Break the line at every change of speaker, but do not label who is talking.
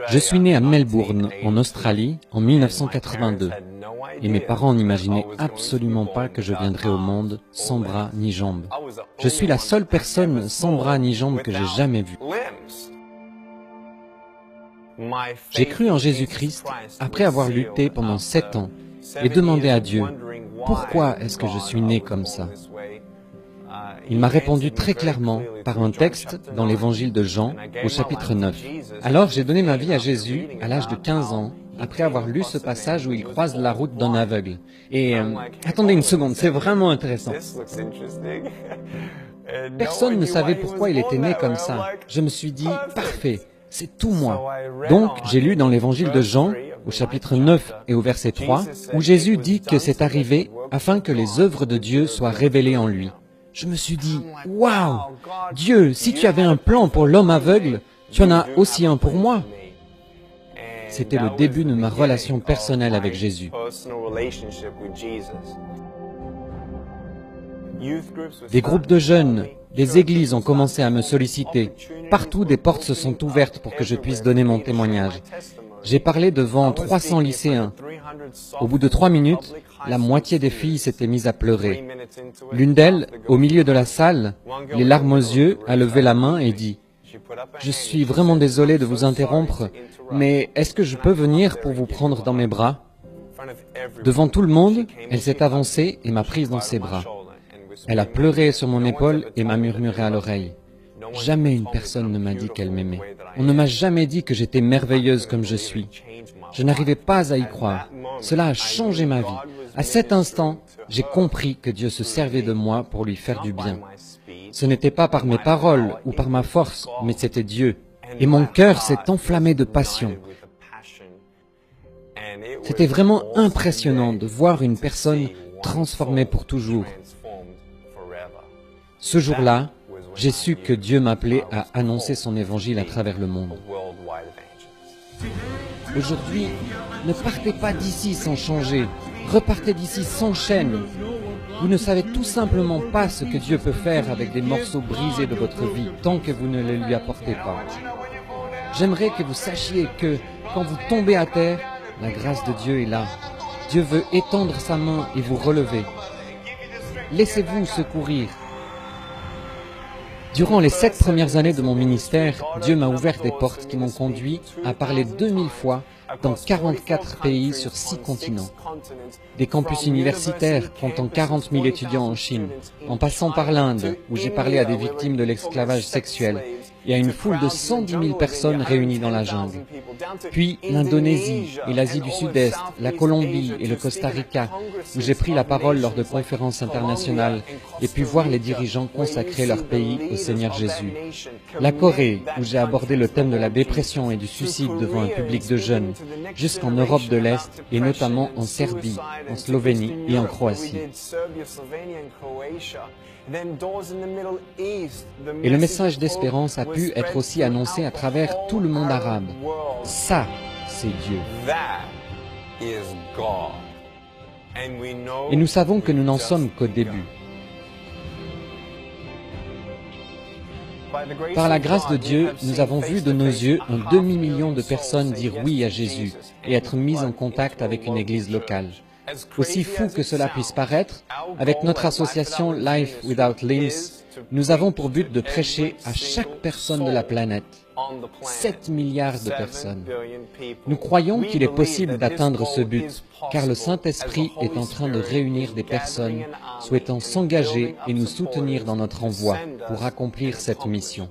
Je suis né à Melbourne, en Australie, en 1982, et mes parents n'imaginaient absolument pas que je viendrais au monde sans bras ni jambes. Je suis la seule personne sans bras ni jambes que j'ai jamais vue. J'ai cru en Jésus-Christ après avoir lutté pendant 7 ans et demandé à Dieu, pourquoi est-ce que je suis né comme ça? Il m'a répondu très clairement par un texte dans l'évangile de Jean au chapitre 9. Alors j'ai donné ma vie à Jésus à l'âge de 15 ans, après avoir lu ce passage où il croise la route d'un aveugle. Et attendez une seconde, c'est vraiment intéressant. Personne ne savait pourquoi il était né comme ça. Je me suis dit, parfait, c'est tout moi. Donc j'ai lu dans l'évangile de Jean, au chapitre 9 et au verset 3, où Jésus dit que c'est arrivé afin que les œuvres de Dieu soient révélées en lui. Je me suis dit, waouh, Dieu, si tu avais un plan pour l'homme aveugle, tu en as aussi un pour moi. C'était le début de ma relation personnelle avec Jésus. Des groupes de jeunes, des églises ont commencé à me solliciter. Partout, des portes se sont ouvertes pour que je puisse donner mon témoignage. J'ai parlé devant 300 lycéens. Au bout de 3 minutes, la moitié des filles s'étaient mises à pleurer. L'une d'elles, au milieu de la salle, les larmes aux yeux, a levé la main et dit « Je suis vraiment désolée de vous interrompre, mais est-ce que je peux venir pour vous prendre dans mes bras ?» Devant tout le monde, elle s'est avancée et m'a prise dans ses bras. Elle a pleuré sur mon épaule et m'a murmuré à l'oreille. Jamais une personne ne m'a dit qu'elle m'aimait. On ne m'a jamais dit que j'étais merveilleuse comme je suis. Je n'arrivais pas à y croire. Cela a changé ma vie. À cet instant, j'ai compris que Dieu se servait de moi pour lui faire du bien. Ce n'était pas par mes paroles ou par ma force, mais c'était Dieu. Et mon cœur s'est enflammé de passion. C'était vraiment impressionnant de voir une personne transformée pour toujours. Ce jour-là, j'ai su que Dieu m'appelait à annoncer son évangile à travers le monde. Aujourd'hui, ne partez pas d'ici sans changer. Repartez d'ici sans chaîne. Vous ne savez tout simplement pas ce que Dieu peut faire avec des morceaux brisés de votre vie tant que vous ne le lui apportez pas. J'aimerais que vous sachiez que quand vous tombez à terre, la grâce de Dieu est là. Dieu veut étendre sa main et vous relever. Laissez-vous secourir. Durant les 7 premières années de mon ministère, Dieu m'a ouvert des portes qui m'ont conduit à parler 2000 fois dans 44 pays sur 6 continents. Des campus universitaires comptant 40 000 étudiants en Chine, en passant par l'Inde, où j'ai parlé à des victimes de l'esclavage sexuel, et à une foule de 110 000 personnes réunies dans la jungle. Puis l'Indonésie et l'Asie du Sud-Est, la Colombie et le Costa Rica, où j'ai pris la parole lors de conférences internationales et pu voir les dirigeants consacrer leur pays au Seigneur Jésus. La Corée, où j'ai abordé le thème de la dépression et du suicide devant un public de jeunes, jusqu'en Europe de l'Est et notamment en Serbie, en Slovénie et en Croatie. Et le message d'espérance a pu être aussi annoncé à travers tout le monde arabe. Ça, c'est Dieu. Et nous savons que nous n'en sommes qu'au début. Par la grâce de Dieu, nous avons vu de nos yeux un demi-million de personnes dire oui à Jésus et être mises en contact avec une église locale. Aussi fou que cela puisse paraître, avec notre association Life Without Limbs, nous avons pour but de prêcher à chaque personne de la planète, 7 milliards de personnes. Nous croyons qu'il est possible d'atteindre ce but, car le Saint-Esprit est en train de réunir des personnes souhaitant s'engager et nous soutenir dans notre envoi pour accomplir cette mission.